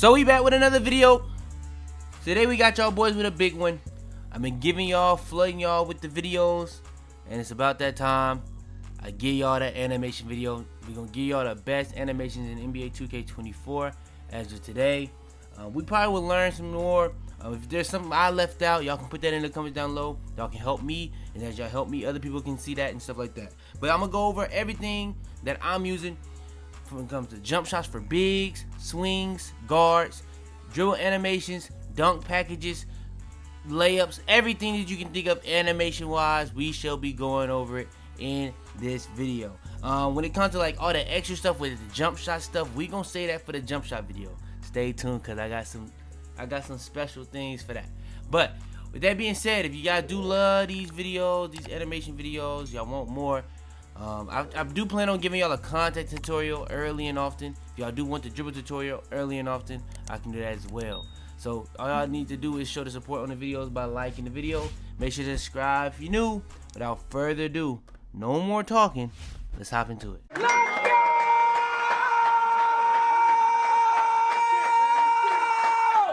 So we back with another video. Today we got y'all boys with a big one. I've been giving y'all, flooding y'all with the videos, and it's about that time. I give y'all that animation video. We're gonna give y'all the best animations in NBA 2K24 as of today. We probably will learn some more. If there's something I left out, y'all can put that in the comments down below. Y'all can help me, and as y'all help me, other people can see that and stuff like that. But I'm gonna go over everything that I'm using when it comes to jump shots for bigs, swings, guards, dribble animations, dunk packages, layups, everything that you can think of animation wise. We shall be going over it in this video. When it comes to like all the extra stuff with the jump shot stuff, we gonna say that for the jump shot video. Stay tuned, cause I got some special things for that. But with that being said, if you guys do love these videos, these animation videos, y'all want more, I do plan on giving y'all a contact tutorial early and often. If y'all do want the dribble tutorial early and often, I can do that as well. So all y'all need to do is show the support on the videos by liking the video. Make sure to subscribe if you're new. Without further ado, no more talking. Let's hop into it.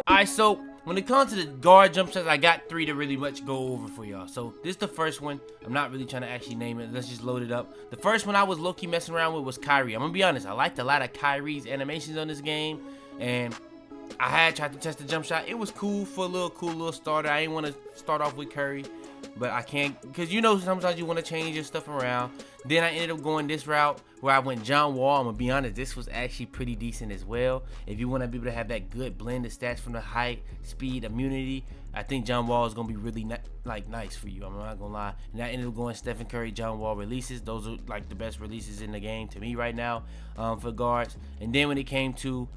Alright, so when it comes to the guard jump shots, I got 3 to really much go over for y'all. So this is the first one. I'm not really trying to actually name it. Let's just load it up. The first one I was low-key messing around with was Kyrie. I'm gonna be honest, I liked a lot of Kyrie's animations on this game, and I had tried to test the jump shot. It was cool for a cool little starter. I didn't want to start off with Curry, but I can't, because you know sometimes you want to change your stuff around. Then I ended up going this route where I went John Wall. I'm gonna be honest, this was actually pretty decent as well. If you want to be able to have that good blend of stats from the height, speed, immunity, I think John Wall is gonna be really nice for you. I'm not gonna lie. And I ended up going Stephen Curry, John Wall releases. Those are like the best releases in the game to me right now for guards. And then when it came to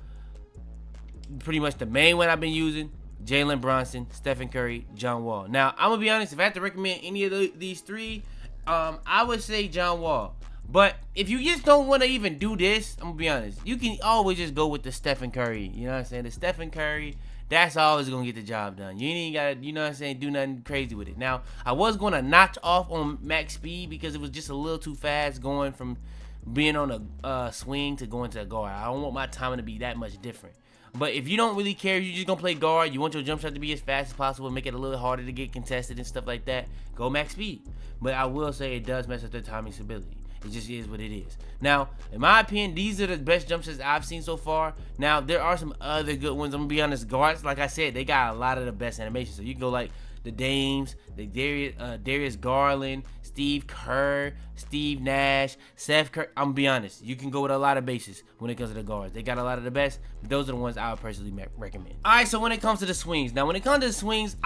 pretty much the main one I've been using, Jalen Brunson, Stephen Curry, John Wall. Now, I'm gonna be honest, if I had to recommend any of these 3, I would say John Wall. But if you just don't want to even do this, I'm gonna be honest, you can always just go with the Stephen Curry. You know what I'm saying? The Stephen Curry, that's always gonna get the job done. You ain't gotta, you know what I'm saying, do nothing crazy with it. Now, I was gonna notch off on max speed because it was just a little too fast going from being on a swing to going to a guard. I don't want my timing to be that much different. But if you don't really care, you're just gonna play guard, you want your jump shot to be as fast as possible, make it a little harder to get contested and stuff like that, go max speed. But I will say it does mess up the timing stability. It just is what it is. Now, in my opinion, these are the best jump shots I've seen so far. Now, there are some other good ones. I'm gonna be honest, guards, like I said, they got a lot of the best animations. So you can go like the Dames, the Darius Garland, Steve Kerr, Steve Nash, Seth Curry. I'm gonna be honest, you can go with a lot of bases when it comes to the guards. They got a lot of the best. Those are the ones I would personally recommend. All right, so when it comes to the swings, now when it comes to the swings,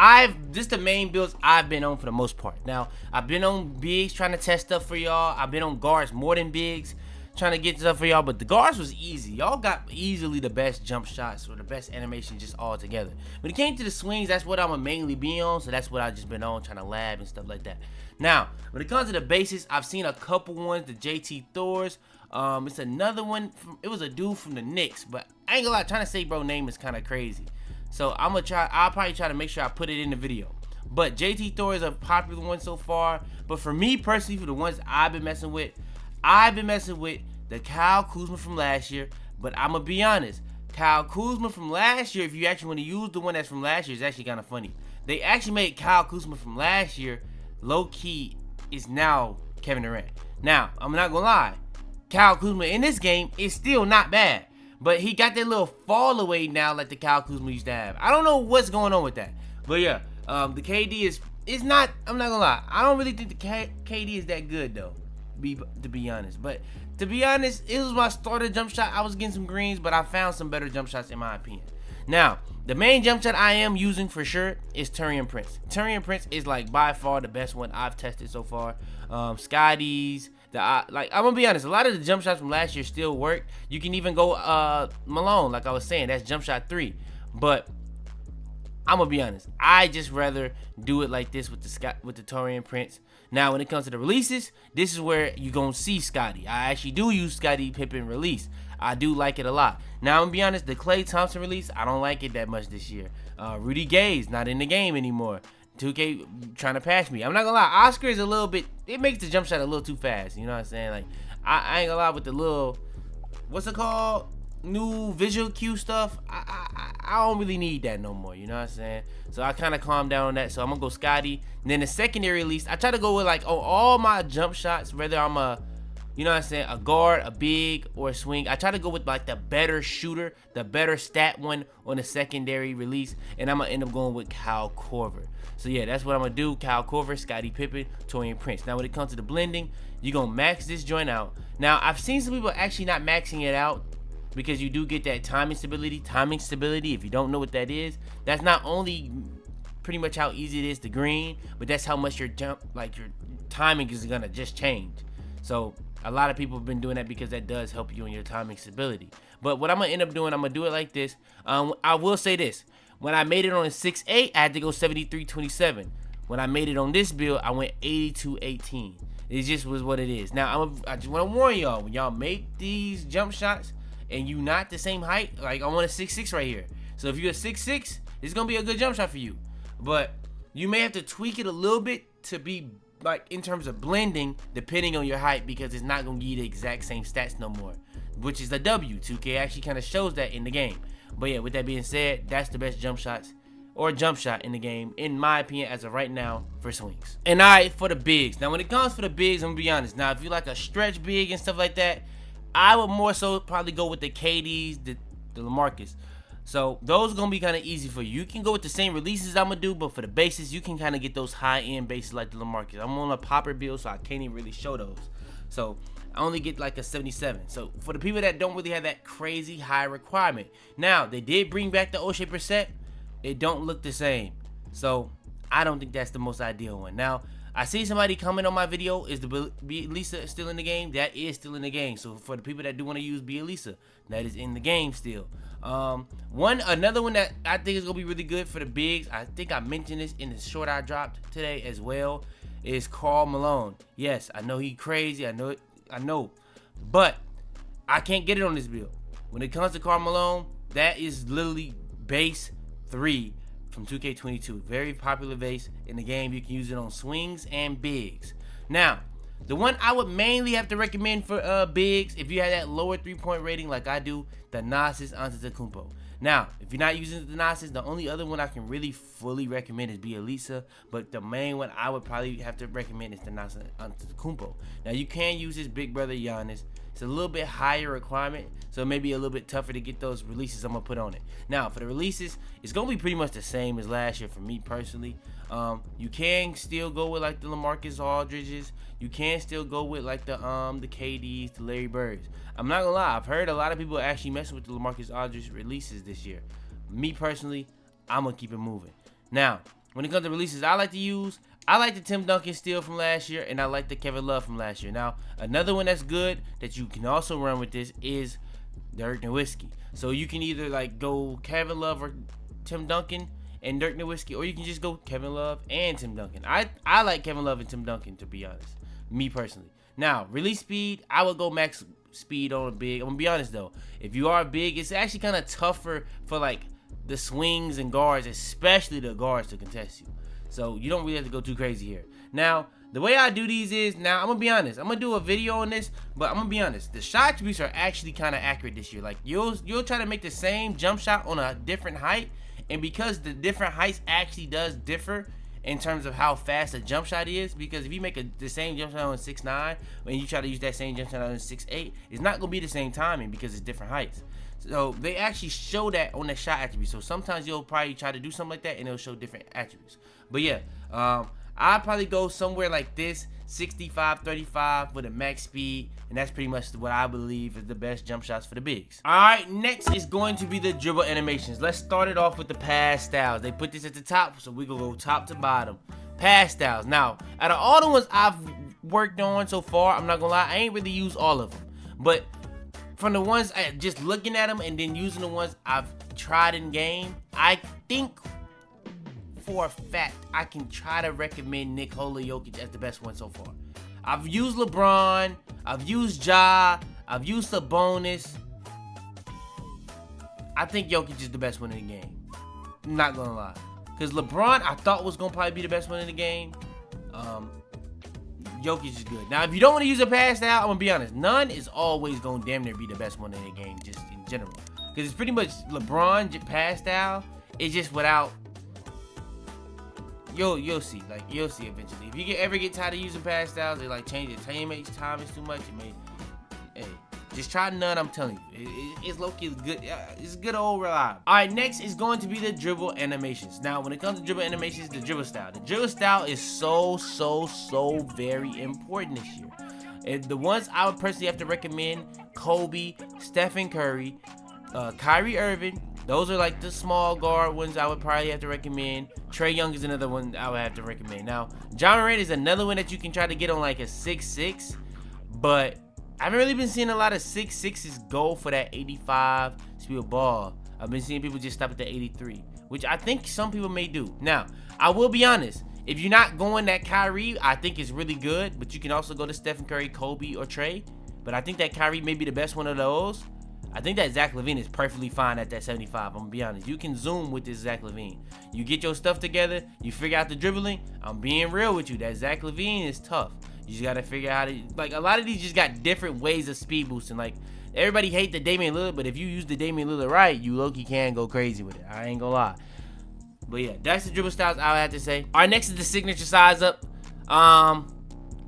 this the main builds I've been on for the most part. Now I've been on bigs trying to test stuff for y'all. I've been on guards more than bigs trying to get stuff for y'all, but the guards was easy. Y'all got easily the best jump shots or the best animation just all together. When it came to the swings, that's what I'm gonna mainly be on, so that's what I've just been on, trying to lab and stuff like that. Now, when it comes to the bases, I've seen a couple ones, the JT Thors. It's another one, it was a dude from the Knicks, but I ain't gonna lie, trying to say bro name is kind of crazy. So I'll probably try to make sure I put it in the video. But JT Thor is a popular one so far, but for me personally, for the ones I've been messing with the Kyle Kuzma from last year. But I'm going to be honest, Kyle Kuzma from last year, if you actually want to use the one that's from last year, it's actually kind of funny. They actually made Kyle Kuzma from last year, low-key, is now Kevin Durant. Now, I'm not going to lie, Kyle Kuzma in this game is still not bad. But he got that little fall away now like the Kyle Kuzma used to have. I don't know what's going on with that. But yeah, the KD is not, I'm not going to lie, I don't really think the KD is that good though, to be honest. But to be honest, it was my starter jump shot. I was getting some greens, but I found some better jump shots in my opinion. Now, the main jump shot I am using for sure is Taurean Prince. Taurean Prince is like by far the best one I've tested so far. Scotty's, like I'm gonna be honest, a lot of the jump shots from last year still work. You can even go Malone, like I was saying, that's jump shot 3. But I'm gonna be honest, I just rather do it like this with the Taurean Prince. Now, when it comes to the releases, this is where you're gonna see Scotty. I actually do use Scotty Pippen release. I do like it a lot. Now, I'm gonna be honest, the Klay Thompson release, I don't like it that much this year. Rudy Gay's not in the game anymore. 2K trying to pass me. I'm not gonna lie, Oscar is a little bit, it makes the jump shot a little too fast. You know what I'm saying? Like, I ain't gonna lie with the little, what's it called? New visual cue stuff. I don't really need that no more, you know what I'm saying? So I kind of calmed down on that. So I'm gonna go Scotty. And then the secondary release, I try to go with like on all my jump shots, whether I'm a, you know what I'm saying, a guard, a big, or a swing. I try to go with like the better shooter, the better stat one on the secondary release, and I'm gonna end up going with Kyle Korver. So yeah, that's what I'm gonna do. Kyle Korver, Scottie Pippen, Taurean Prince. Now when it comes to the blending, you're gonna max this joint out. Now I've seen some people actually not maxing it out because you do get that timing stability. Timing stability, if you don't know what that is, that's not only pretty much how easy it is to green, but that's how much your jump, like your timing is gonna just change. So a lot of people have been doing that because that does help you in your timing stability. But what I'm going to end up doing, I'm going to do it like this. I will say this. When I made it on a 6'8", I had to go 73-27. When I made it on this build, I went 82-18. It just was what it is. Now, I just want to warn y'all, when y'all make these jump shots and you not the same height, like I want a 6'6" right here. So if you're a 6'6", it's going to be a good jump shot for you. But you may have to tweak it a little bit to be like in terms of blending, depending on your height, because it's not gonna give you the exact same stats no more, which is the W. 2K actually kind of shows that in the game. But yeah, with that being said, that's the best jump shots or jump shot in the game, in my opinion, as of right now for swings. And alright, for the bigs. Now when it comes for the bigs, I'm gonna be honest. Now if you like a stretch big and stuff like that, I would more so probably go with the KDs, the LaMarcus. So those are gonna be kind of easy for you. You can go with the same releases I'm gonna do, but for the bases, you can kind of get those high-end bases like the LaMarcus. I'm on a popper build, so I can't even really show those. So I only get like a 77. So for the people that don't really have that crazy high requirement, now they did bring back the O-shaper set. It don't look the same, so I don't think that's the most ideal one. Now I see somebody comment on my video, is the Bielisa still in the game? That is still in the game. So for the people that do want to use Bielisa, that is in the game still. Another one that I think is gonna be really good for the bigs, I think I mentioned this in the short I dropped today as well, is Karl Malone. Yes, I know he crazy, I know, but I can't get it on this build. When it comes to Karl Malone, that is literally base 3 from 2K22. Very popular base in the game. You can use it on swings and bigs. Now, the one I would mainly have to recommend for bigs, if you have that lower 3-point rating like I do, the Thanasis Antetokounmpo. Now, if you're not using the Thanasis, the only other one I can really fully recommend is Bielisa, but the main one I would probably have to recommend is the Thanasis Antetokounmpo. Now, you can use his big brother Giannis. It's a little bit higher requirement, so it may be a little bit tougher to get those releases I'm going to put on it. Now, for the releases, it's going to be pretty much the same as last year for me personally. You can still go with like the LaMarcus Aldridges. You can still go with like the KDs, the Larry Birds. I'm not gonna lie, I've heard a lot of people actually messing with the LaMarcus Aldridge releases this year. Me personally, I'm gonna keep it moving. Now, when it comes to releases I like to use, I like the Tim Duncan steal from last year, and I like the Kevin Love from last year. Now, another one that's good that you can also run with this is Dirk Nowitzki. So you can either like go Kevin Love or Tim Duncan and Dirk Nowitzki, or you can just go Kevin Love and Tim Duncan. I like Kevin Love and Tim Duncan, to be honest, me personally. Now, release speed, I would go max speed on a big. I'm gonna be honest though, if you are big, it's actually kind of tougher for like the swings and guards, especially the guards, to contest you. So you don't really have to go too crazy here. Now, the way I do these is, now I'm gonna be honest, I'm gonna do a video on this, but I'm gonna be honest, the shot attributes are actually kind of accurate this year. Like you'll try to make the same jump shot on a different height, and because the different heights actually does differ in terms of how fast a jump shot is, because if you make the same jump shot on 6'9", when you try to use that same jump shot on 6'8", it's not gonna be the same timing because it's different heights. So they actually show that on the shot attribute. So sometimes you'll probably try to do something like that and it'll show different attributes. But yeah, I'd probably go somewhere like this, 65-35 with a max speed, and that's pretty much what I believe is the best jump shots for the bigs. Alright, next is going to be the dribble animations. Let's start it off with the pass styles. They put this at the top, so we're gonna go top to bottom. Pass styles. Now, out of all the ones I've worked on so far, I'm not gonna lie, I ain't really used all of them. But from the ones, just looking at them and then using the ones I've tried in game, I think for a fact I can try to recommend Nikola Jokic as the best one so far. I've used LeBron, I've used Ja, I've used Sabonis. I think Jokic is the best one in the game. I'm not gonna lie, because LeBron I thought was gonna probably be the best one in the game. Jokic is good. Now, if you don't want to use a pass style, I'm gonna be honest, none is always gonna damn near be the best one in the game, just in general. because it's pretty much LeBron pass style. It's just without. You'll see, like you'll see eventually. If you ever get tired of using pass styles, they like change it. Teammates time is too much. It may, hey, just try none. I'm telling you, it's low-key good. It's good old reliable. All right, next is going to be the dribble animations. Now, when it comes to dribble animations, the dribble style is so very important this year. And the ones I would personally have to recommend: Kobe, Stephen Curry, Kyrie Irving. Those are like the small guard ones I would probably have to recommend. Trae Young is another one I would have to recommend. Now, John Morant is another one that you can try to get on like a 6'6", but I haven't really been seeing a lot of 6'6s go for that 85 speed of ball. I've been seeing people just stop at the 83, which I think some people may do. Now, I will be honest. If you're not going that Kyrie, I think it's really good, but you can also go to Stephen Curry, Kobe, or Trae. But I think that Kyrie may be the best one of those. I think that Zach LaVine is perfectly fine at that 75. I'm gonna be honest. You can zoom with this Zach LaVine. You get your stuff together. You figure out the dribbling. I'm being real with you. That Zach LaVine is tough. You just gotta figure out how to, like, a lot of these just got different ways of speed boosting. Like, everybody hate the Damian Lillard, but if you use the Damian Lillard right, you low-key can go crazy with it. I ain't gonna lie. But yeah, that's the dribble styles I would have to say. All right, next is the signature size up.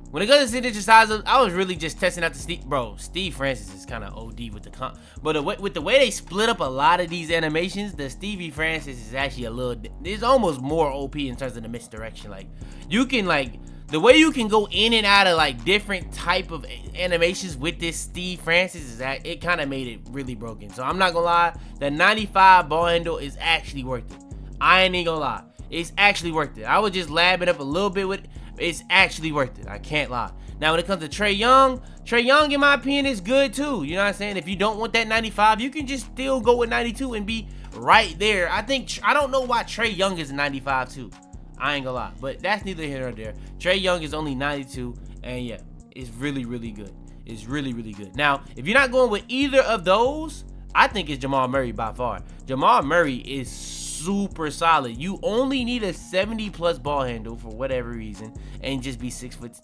When it comes to signature size up, I was really just testing out the Steve Francis is kind of OD with the comp. But with the way they split up a lot of these animations, the Stevie Francis is actually a little, it's almost more OP in terms of the misdirection. Like, you can, like, the way you can go in and out of like different type of animations with this Steve Francis is that it kind of made it really broken. So I'm not gonna lie, the 95 ball handle is actually worth it. I ain't even gonna lie, it's actually worth it. I would just lab it up a little bit with it. It's actually worth it. I can't lie. Now, when it comes to Trae Young, in my opinion, is good too. You know what I'm saying? If you don't want that 95, you can just still go with 92 and be right there. I don't know why Trae Young is 95 too. I ain't gonna lie. But that's neither here nor there. Trae Young is only 92. And yeah, it's really good. It's really good. Now, if you're not going with either of those, I think it's Jamal Murray by far. Jamal Murray is super solid. You only need a 70+ ball handle for whatever reason and just be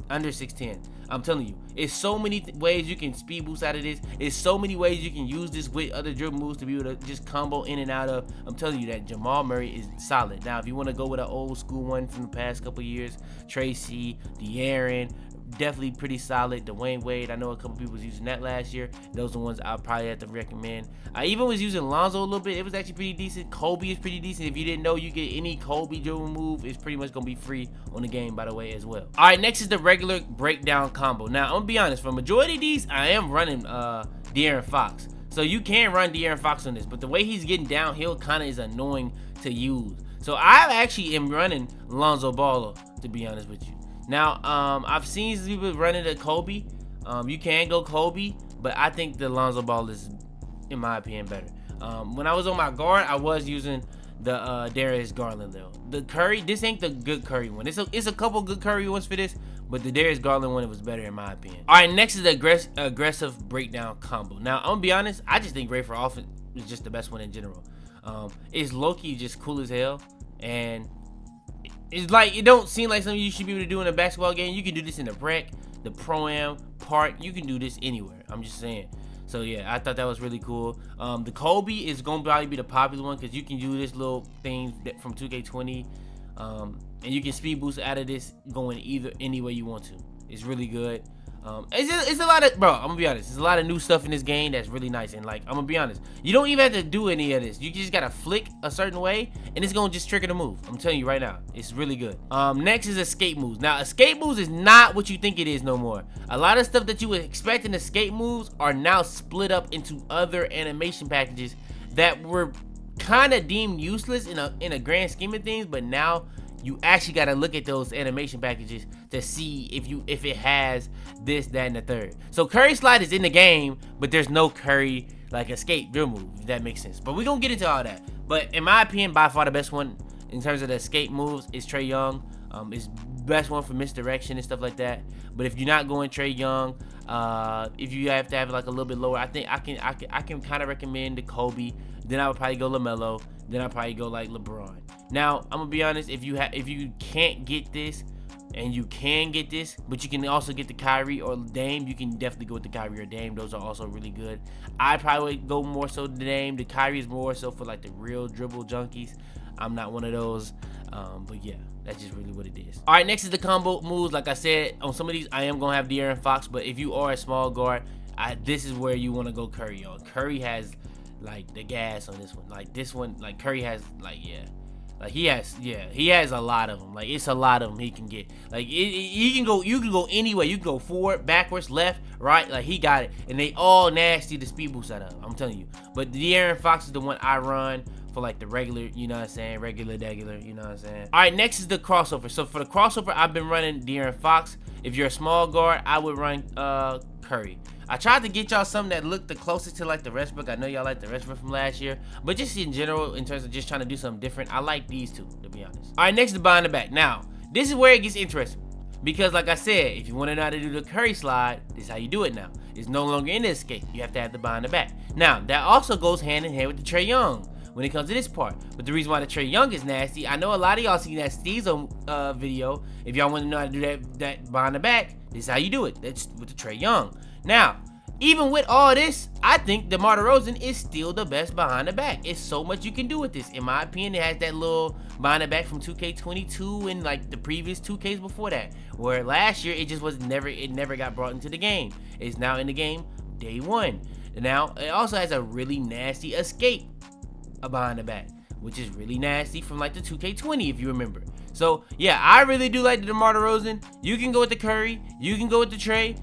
under 6'10". I'm telling you, it's so many ways you can speed boost out of this. It's so many ways you can use this with other dribble moves to be able to just combo in and out of. I'm telling you that Jamal Murray is solid. Now, if you want to go with an old school one from the past couple years, Tracy, De'Aaron, definitely pretty solid. Dwayne Wade, I know a couple people was using that last year. Those are the ones I'll probably have to recommend. I even was using Lonzo a little bit. It was actually pretty decent. Kobe is pretty decent. If you didn't know, you get any Kobe dribble move, it's pretty much gonna be free on the game, by the way, as well. All right, next is the regular breakdown combo. Now, I'm gonna be honest, for majority of these, I am running De'Aaron Fox. So you can run De'Aaron Fox on this, but the way he's getting downhill kind of is annoying to use. So I actually am running Lonzo Ball, to be honest with you. Now, I've seen people running to Kobe. You can go Kobe, but I think the Lonzo Ball is, in my opinion, better. When I was on my guard, I was using the Darius Garland though. The Curry, this ain't the good Curry one. It's a couple good Curry ones for this, but the Darius Garland one was better in my opinion. All right, next is the aggressive breakdown combo. Now, I'm gonna be honest, I just think Ray for offense is just the best one in general. It's low-key just cool as hell, and it's like, it don't seem like something you should be able to do in a basketball game. You can do this in the rec, the pro-am, park. You can do this anywhere. I'm just saying. So yeah, I thought that was really cool. The Kobe is gonna probably be the popular one because you can do this little thing from 2K20, and you can speed boost out of this going any way you want to. It's really good. It's a lot of, bro, I'm gonna be honest, there's a lot of new stuff in this game that's really nice. And like, I'm gonna be honest, you don't even have to do any of this. You just gotta flick a certain way and it's gonna just trigger the move. I'm telling you right now, it's really good. Next is escape moves. Now, escape moves is not what you think it is no more. A lot of stuff that you would expect in escape moves are now split up into other animation packages that were kind of deemed useless in a grand scheme of things, but now you actually got to look at those animation packages to see if it has this, that, and the third. So Curry slide is in the game, but there's no Curry like escape dribble move, if that makes sense. But we're gonna get into all that. But in my opinion, by far the best one in terms of the escape moves is Trae Young. It's best one for misdirection and stuff like that. But if you're not going Trae Young, if you have to have like a little bit lower, I think I can kind of recommend the Kobe. Then I would probably go LaMelo. Then I'd probably go like LeBron. Now, I'm gonna be honest, if you can't get this and you can get this, but you can also get the Kyrie or Dame. You can definitely go with the Kyrie or Dame. Those are also really good. I probably go more so the Dame. The Kyrie is more so for like the real dribble junkies. I'm not one of those, but yeah, that's just really what it is. All right, next is the combo moves. Like I said, on some of these, I am gonna have De'Aaron Fox, but if you are a small guard, this is where you want to go Curry on. Curry has like the gas on this one. Like this one, like Curry has like, yeah. Like he has a lot of them. Like it's a lot of them he can get. Like you can go any way. You can go forward, backwards, left, right. Like he got it, and they all nasty to speed boost out of. I'm telling you. But De'Aaron Fox is the one I run for like the regular, you know what I'm saying, regular, you know what I'm saying. All right, next is the crossover. So for the crossover, I've been running De'Aaron Fox. If you're a small guard, I would run Curry. I tried to get y'all something that looked the closest to like the Westbrook. I know y'all like the Westbrook from last year, but just in general, in terms of just trying to do something different, I like these two, to be honest. All right, next is the behind the back. Now, this is where it gets interesting, because like I said, if you want to know how to do the Curry slide, this is how you do it now. It's no longer in the escape. You have to have the behind the back. Now, that also goes hand in hand with the Trae Young when it comes to this part. But the reason why the Trae Young is nasty, I know a lot of y'all seen that Steve's video. If y'all want to know how to do that behind the back, this is how you do it. That's with the Trae Young. Now, even with all this, I think DeMar DeRozan is still the best behind the back. It's so much you can do with this. In my opinion, it has that little behind the back from 2K22 and like the previous 2Ks before that, where last year it never got brought into the game. It's now in the game day one. Now, it also has a really nasty escape behind the back, which is really nasty from like the 2K20 if you remember. So yeah, I really do like the DeMar DeRozan. You can go with the Curry, you can go with the Trae.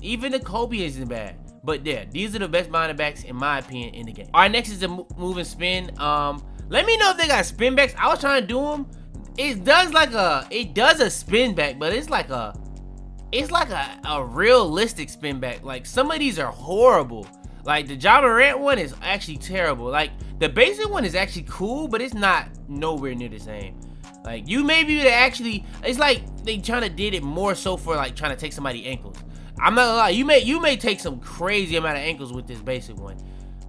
Even the Kobe isn't bad. But yeah, these are the best behind the backs in my opinion in the game. All right, next is the move and spin. Let me know if they got spin backs. I was trying to do them. It does a spin back, but it's like a realistic spin back. Like some of these are horrible. Like the Ja Morant one is actually terrible. Like the basic one is actually cool, but it's not nowhere near the same. Like you may be able to actually, it's like they trying to did it more so for like trying to take somebody's ankles. I'm not gonna lie, you may take some crazy amount of ankles with this basic one,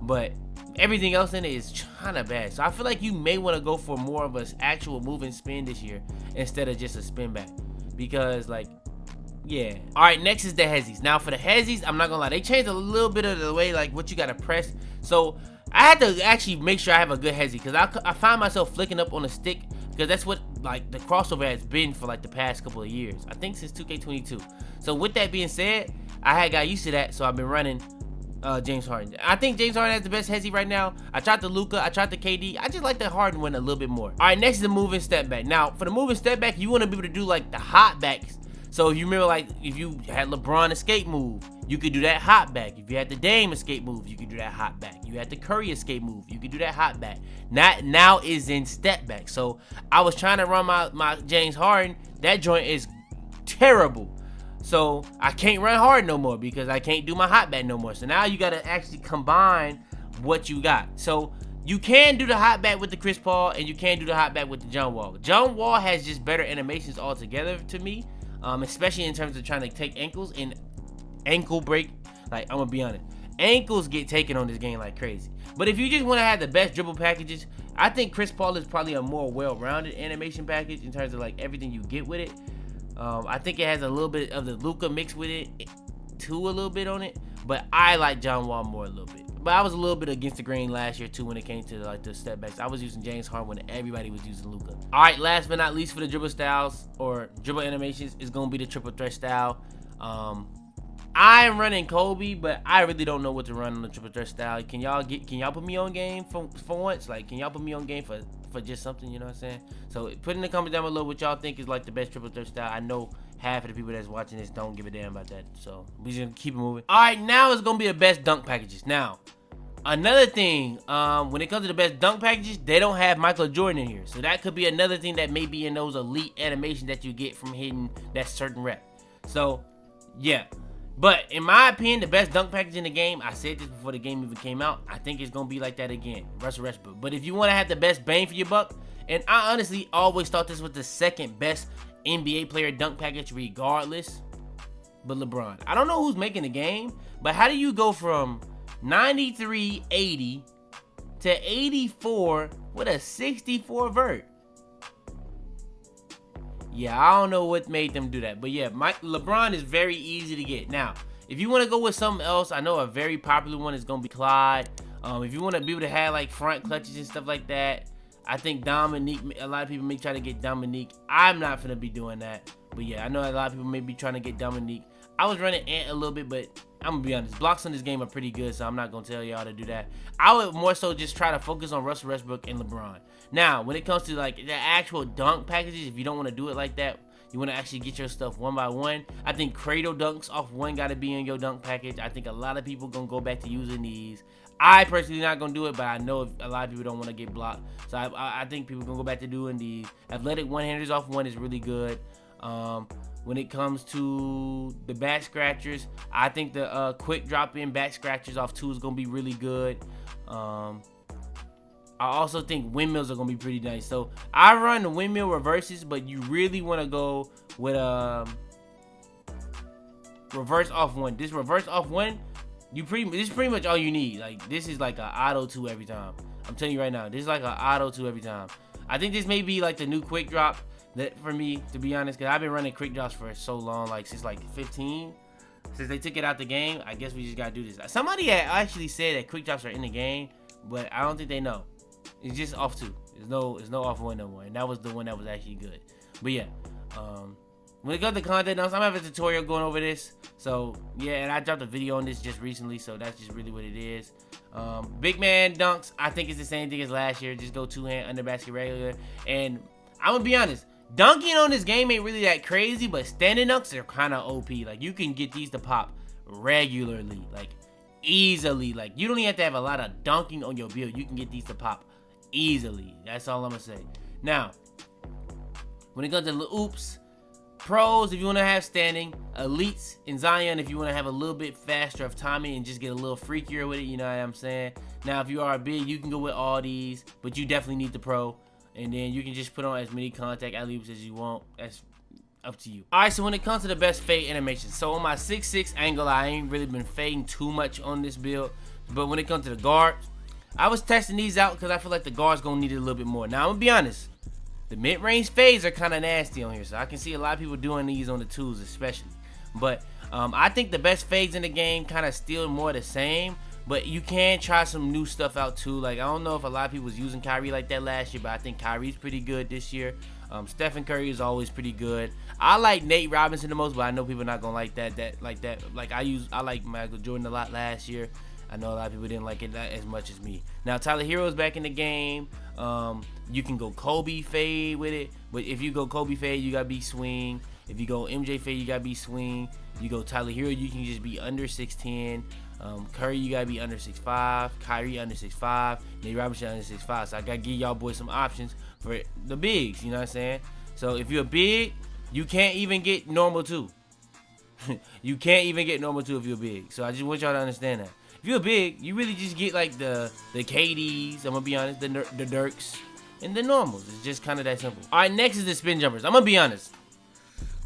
but everything else in it is kind of bad. So I feel like you may want to go for more of an actual move and spin this year instead of just a spin back, because like, yeah. All right, next is the hezzies. Now for the hezzies, I'm not gonna lie, they changed a little bit of the way like what you gotta press. So I had to actually make sure I have a good hezzy, because I find myself flicking up on a stick, because that's what like the crossover has been for like the past couple of years. I think since 2K22. So with that being said, I had got used to that, so I've been running James Harden. I think James Harden has the best hezzy right now. I tried the Luka, I tried the KD. I just like the Harden one a little bit more. All right, next is the move and step back. Now for the move and step back, you want to be able to do like the hot backs. So if you remember, like if you had LeBron escape move, you could do that hot back. If you had the Dame escape move, you could do that hot back. You had the Curry escape move, you could do that hot back. Now is in step back. So I was trying to run my James Harden. That joint is terrible. So I can't run hard no more because I can't do my hot back no more. So now you gotta actually combine what you got. So you can do the hot back with the Chris Paul, and you can do the hot back with the John Wall. John Wall has just better animations altogether to me. Especially in terms of trying to take ankles and ankle break. Like, I'm gonna be honest, ankles get taken on this game like crazy. But if you just want to have the best dribble packages, I think Chris Paul is probably a more well-rounded animation package in terms of like everything you get with it. I think it has a little bit of the Luka mixed with it too, a little bit on it. But I like John Wall more a little bit. But I was a little bit against the grain last year too when it came to like the step backs. I was using James Harden when everybody was using Luka. All right, last but not least for the dribble styles or dribble animations is gonna be the triple threat style. I am running Kobe, but I really don't know what to run on the triple threat style. Can y'all put me on game for once? Like, can y'all put me on game for just something? You know what I'm saying? So put in the comments down below what y'all think is like the best triple threat style. I know half of the people that's watching this don't give a damn about that, so we just gonna keep it moving. All right, now it's gonna be the best dunk packages. Now, another thing, when it comes to the best dunk packages, they don't have Michael Jordan in here, so that could be another thing that may be in those elite animations that you get from hitting that certain rep. So, yeah. But in my opinion, the best dunk package in the game, I said this before the game even came out, I think it's gonna be like that again, Russell Westbrook. But if you want to have the best bang for your buck, and I honestly always thought this was the second best NBA player dunk package regardless, but LeBron. I don't know who's making the game, but how do you go from 93, 80 to 84 with a 64 vert? Yeah, I don't know what made them do that. But yeah, LeBron is very easy to get. Now, if you want to go with something else, I know a very popular one is going to be Clyde. If you want to be able to have like front clutches and stuff like that, I think Dominique, a lot of people may try to get Dominique. I'm not going to be doing that. But yeah, I know a lot of people may be trying to get Dominique. I was running Ant a little bit, but I'm going to be honest. Blocks on this game are pretty good, so I'm not going to tell y'all to do that. I would more so just try to focus on Russell Westbrook and LeBron. Now, when it comes to like the actual dunk packages, if you don't want to do it like that, you want to actually get your stuff one by one, I think cradle dunks off one got to be in your dunk package. I think a lot of people going to go back to using these. I personally not going to do it, but I know a lot of people don't want to get blocked. So I think people going to go back to doing these. Athletic one-handers off one is really good. When it comes to the back scratchers, I think the quick drop-in back scratchers off two is going to be really good. I also think windmills are going to be pretty nice. So I run the windmill reverses, but you really want to go with reverse off one. This reverse off one, this is pretty much all you need. Like, this is like an auto 2 every time. I'm telling you right now, this is like an auto 2 every time. I think this may be like the new quick drop that for me, to be honest, because I've been running quick drops for so long, like since like 15. Since they took it out the game, I guess we just got to do this. Somebody had actually said that quick drops are in the game, but I don't think they know. It's just off 2. There's no off 1 no more, and that was the one that was actually good. But yeah, when it comes to content dunks, I'm gonna have a tutorial going over this. So yeah, and I dropped a video on this just recently, so that's just really what it is. Big man dunks, I think it's the same thing as last year. Just go 2-hand under basket regular. And I'm gonna be honest, dunking on this game ain't really that crazy, but standing dunks are kind of OP. Like, you can get these to pop regularly, like easily. Like, you don't even have to have a lot of dunking on your build. You can get these to pop easily. That's all I'm gonna say. Now, when it comes to oops, pros, if you want to have standing, elites in Zion, if you want to have a little bit faster of timing and just get a little freakier with it, you know what I'm saying? Now, if you are big, you can go with all these, but you definitely need the pro. And then you can just put on as many contact alley-oops as you want. That's up to you. Alright, so when it comes to the best fade animations, so on my 6'6" angle, I ain't really been fading too much on this build. But when it comes to the guards, I was testing these out because I feel like the guards gonna need it a little bit more. Now, I'm gonna be honest. The mid-range fades are kind of nasty on here, so I can see a lot of people doing these on the twos especially. But I think the best fades in the game kind of still more the same, but you can try some new stuff out too. Like, I don't know if a lot of people was using Kyrie like that last year, but I think Kyrie's pretty good this year. Stephen Curry is always pretty good. I like Nate Robinson the most, but I know people are not gonna like that. Like, I like Michael Jordan a lot last year. I know a lot of people didn't like it as much as me. Now, Tyler Hero's back in the game. You can go Kobe fade with it, but if you go Kobe fade, you gotta be swing. If you go MJ fade, you gotta be swing. You go Tyler Hero, you can just be under 6'10". Curry, you gotta be under 6'5". Kyrie under 6'5". Nate Robinson under 6'5". So I gotta give y'all boys some options for the bigs. You know what I'm saying? So if you're big, you can't even get normal 2. You can't even get normal 2 if you're big. So I just want y'all to understand that. If you're big, you really just get like the KDs, I'm gonna be honest, the Dirks, and the normals. It's just kind of that simple. All right, next is the spin jumpers. I'm gonna be honest.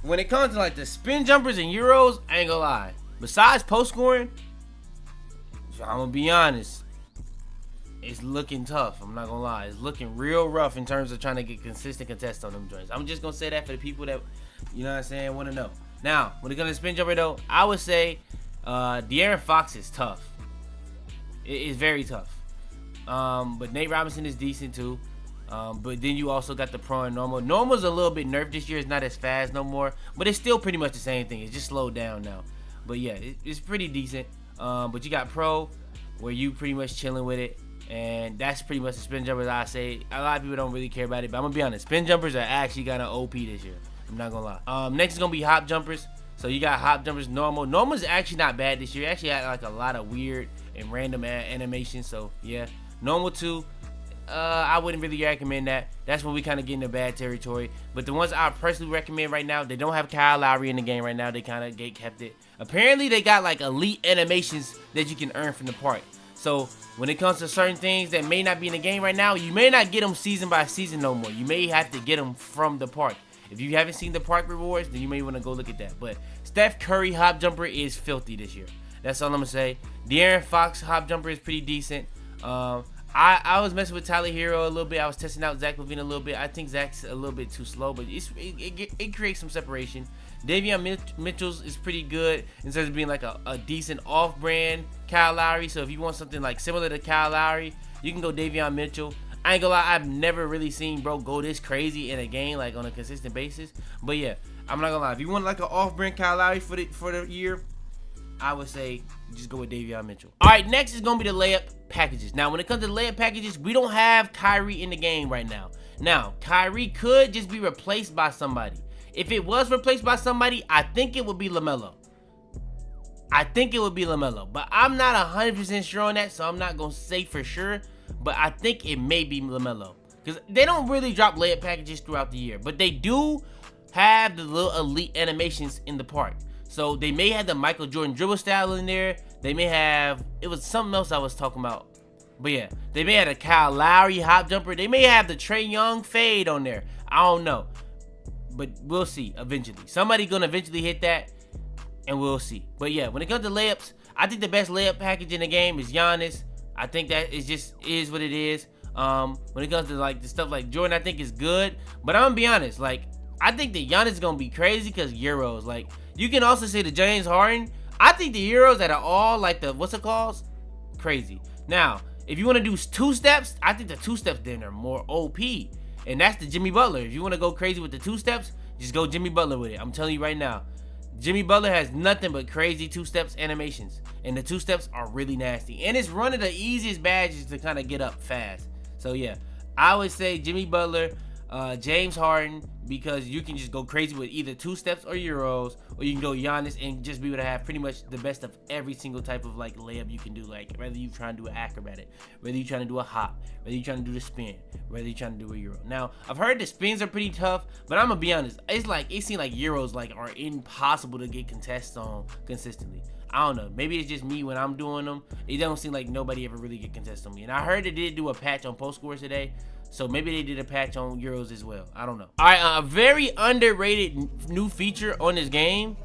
When it comes to like the spin jumpers and Euros, I ain't gonna lie. Besides post scoring, I'm gonna be honest, it's looking tough. I'm not gonna lie. It's looking real rough in terms of trying to get consistent contests on them joints. I'm just gonna say that for the people that, you know what I'm saying, want to know. Now, when it comes to spin jumper though, I would say De'Aaron Fox is tough. It is very tough. But Nate Robinson is decent too. But then you also got the pro and normal. Normal's a little bit nerfed this year. It's not as fast no more. But it's still pretty much the same thing. It's just slowed down now. But yeah, it's pretty decent. But you got pro, where you pretty much chilling with it. And that's pretty much the spin jumpers I say. A lot of people don't really care about it. But I'm going to be honest. Spin jumpers are actually kind of OP this year. I'm not going to lie. Next is going to be hop jumpers. So you got hop jumpers normal. Normal's actually not bad this year. It actually had like a lot of weird and random animations. So yeah, normal 2. I wouldn't really recommend that. That's when we kind of get into bad territory. But the ones I personally recommend right now, they don't have Kyle Lowry in the game right now. They kind of kept it. Apparently, they got like elite animations that you can earn from the park. So when it comes to certain things that may not be in the game right now, you may not get them season by season no more. You may have to get them from the park. If you haven't seen the park rewards, then you may want to go look at that. But Steph Curry hop jumper is filthy this year. That's all I'm going to say. De'Aaron Fox hop jumper is pretty decent. I was messing with Tyler Hero a little bit. I was testing out Zach LaVine a little bit. I think Zach's a little bit too slow, but it creates some separation. Davion Mitchell's is pretty good in terms of being like a decent off-brand Kyle Lowry. So if you want something like similar to Kyle Lowry, you can go Davion Mitchell. I ain't gonna lie, I've never really seen bro go this crazy in a game like on a consistent basis. But yeah, I'm not gonna lie. If you want like an off-brand Kyle Lowry for the year, I would say just go with Davion Mitchell. All right, next is gonna be the layup packages. Now, when it comes to layup packages, we don't have Kyrie in the game right now. Now, Kyrie could just be replaced by somebody. If it was replaced by somebody, I think it would be LaMelo. But I'm not 100% sure on that, so I'm not gonna say for sure. But I think it may be LaMelo, because they don't really drop layup packages throughout the year, but they do have the little elite animations in the park. So they may have the Michael Jordan dribble style in there. They may have, it was something else I was talking about. But yeah, they may have a Kyle Lowry hop jumper. They may have the Trae Young fade on there. I don't know. But we'll see eventually. Somebody gonna eventually hit that, and we'll see. But yeah, when it comes to layups, I think the best layup package in the game is Giannis. I think that is what it is. When it comes to like the stuff like Jordan, I think is good. But I'm gonna be honest, like I think that Giannis is gonna be crazy because Euros. Like you can also say the James Harden. I think the Euros that are all like the what's it called? Crazy. Now, if you want to do two steps, I think the two steps then are more OP. And that's the Jimmy Butler. If you want to go crazy with the two steps, just go Jimmy Butler with it. I'm telling you right now. Jimmy Butler has nothing but crazy two steps animations. And the two steps are really nasty. And it's one of the easiest badges to kind of get up fast. So yeah, I would say Jimmy Butler, James Harden, because you can just go crazy with either two steps or Euros, or you can go Giannis and just be able to have pretty much the best of every single type of like layup you can do. Like whether you're trying to do an acrobatic, whether you're trying to do a hop, whether you're trying to do the spin, whether you're trying to do a Euro. Now I've heard the spins are pretty tough, but I'm gonna be honest, it seems like Euros like are impossible to get contests on consistently. I don't know. Maybe it's just me when I'm doing them. It don't seem like nobody ever really get contests on me. And I heard they did do a patch on post scores today. So maybe they did a patch on Euros as well. I don't know. All right, a very underrated new feature on this game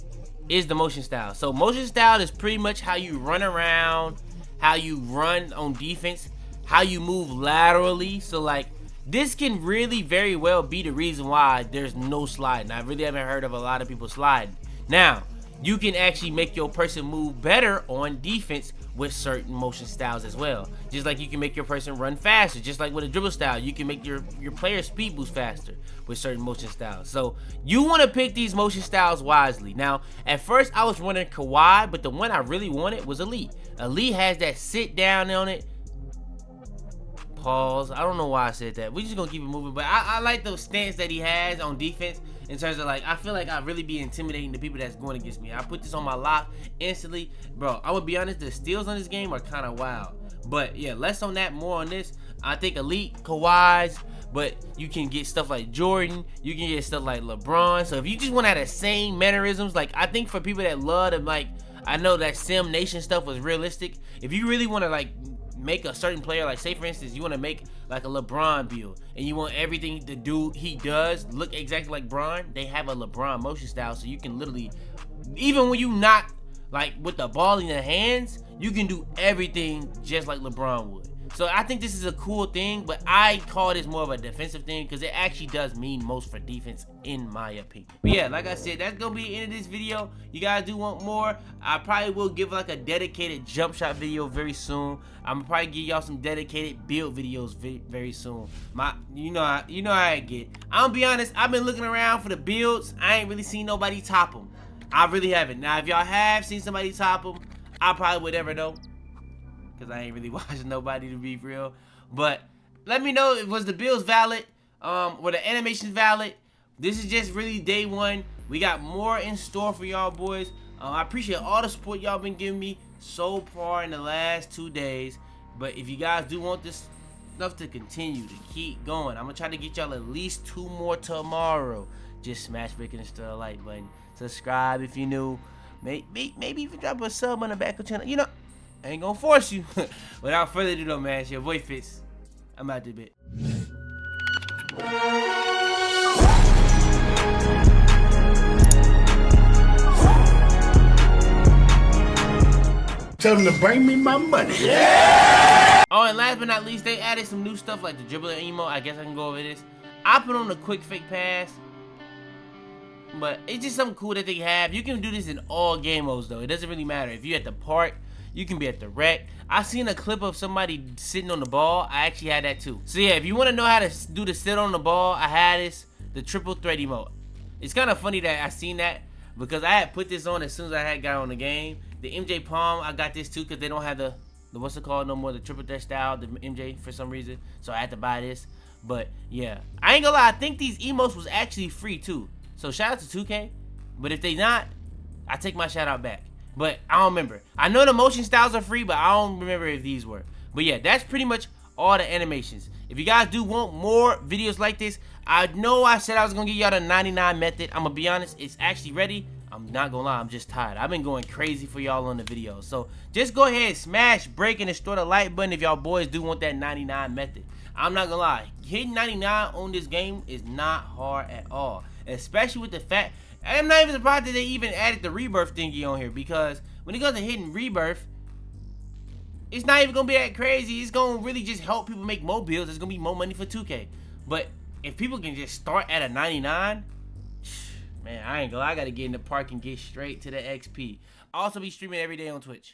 is the motion style. So motion style is pretty much how you run around, how you run on defense, how you move laterally. So like this can really very well be the reason why there's no sliding. I really haven't heard of a lot of people sliding. Now, you can actually make your person move better on defense with certain motion styles as well. Just like you can make your person run faster. Just like with a dribble style, you can make your player speed boost faster with certain motion styles. So you want to pick these motion styles wisely. Now, at first I was running Kawhi, but the one I really wanted was Elite. Elite has that sit down on it. Pause. I don't know why I said that. We're just going to keep it moving. But I like the stance that he has on defense. In terms of like, I feel like I really be intimidating the people that's going against me. I put this on my lock instantly. Bro, I would be honest, the steals on this game are kind of wild. But yeah, less on that, more on this. I think Elite, Kawhi's, but you can get stuff like Jordan. You can get stuff like LeBron. So if you just want to have the same mannerisms, like I think for people that love to like, I know that Sim Nation stuff was realistic. If you really want to like make a certain player, like say for instance you want to make like a LeBron build and you want everything to do he does look exactly like Bron, they have a LeBron motion style, so you can literally, even when you not like with the ball in your hands, you can do everything just like LeBron would. So I think this is a cool thing, but I call this more of a defensive thing because it actually does mean most for defense in my opinion. But yeah, like I said, that's gonna be the end of this video. You guys do want more, I probably will give like a dedicated jump shot video very soon. I'm gonna probably give y'all some dedicated build videos very soon. You know how I get. I'm gonna be honest, I've been looking around for the builds. I ain't really seen nobody top them. I really haven't. Now if y'all have seen somebody top them, I probably would never know, because I ain't really watching nobody, to be real. But let me know, was the builds valid? Were the animations valid? This is just really day one. We got more in store for y'all boys. I appreciate all the support y'all been giving me so far in the last 2 days. But if you guys do want this stuff to continue, to keep going, I'm gonna try to get y'all at least 2 more tomorrow. Just smash breaking and still a like button. Subscribe if you're new. Maybe even drop a sub on the back of the channel. You know, I ain't gonna force you. Without further ado though, man, it's your boy Fitz. I'm out the bit. Tell them to bring me my money. Yeah! Oh, and last but not least, they added some new stuff like the dribbler emote. I guess I can go over this. I put on the quick fake pass, but it's just something cool that they have. You can do this in all game modes though. It doesn't really matter. If you're at the park, you can be at the rec. I seen a clip of somebody sitting on the ball. I actually had that too. So yeah, if you want to know how to do the sit on the ball, I had this, the triple threat emote. It's kind of funny that I seen that because I had put this on as soon as I had got on the game. The MJ Palm, I got this too because they don't have the what's it called no more, the triple threat style, the MJ for some reason. So I had to buy this. But yeah, I ain't gonna lie, I think these emotes was actually free too. So shout out to 2K. But if they not, I take my shout out back. But I don't remember. I know the motion styles are free, but I don't remember if these were. But yeah, that's pretty much all the animations. If you guys do want more videos like this, I know I said I was gonna give y'all the 99 method. I'm gonna be honest, it's actually ready. I'm not gonna lie, I'm just tired. I've been going crazy for y'all on the videos. So just go ahead, smash, break, and destroy the like button if y'all boys do want that 99 method. I'm not gonna lie, hitting 99 on this game is not hard at all. Especially with the fact, I'm not even surprised that they even added the rebirth thingy on here, because when it comes to hitting rebirth, it's not even gonna be that crazy. It's gonna really just help people make more builds. It's gonna be more money for 2K. But if people can just start at a 99, man, I ain't gonna lie, I gotta get in the park and get straight to the XP. I'll also be streaming every day on Twitch.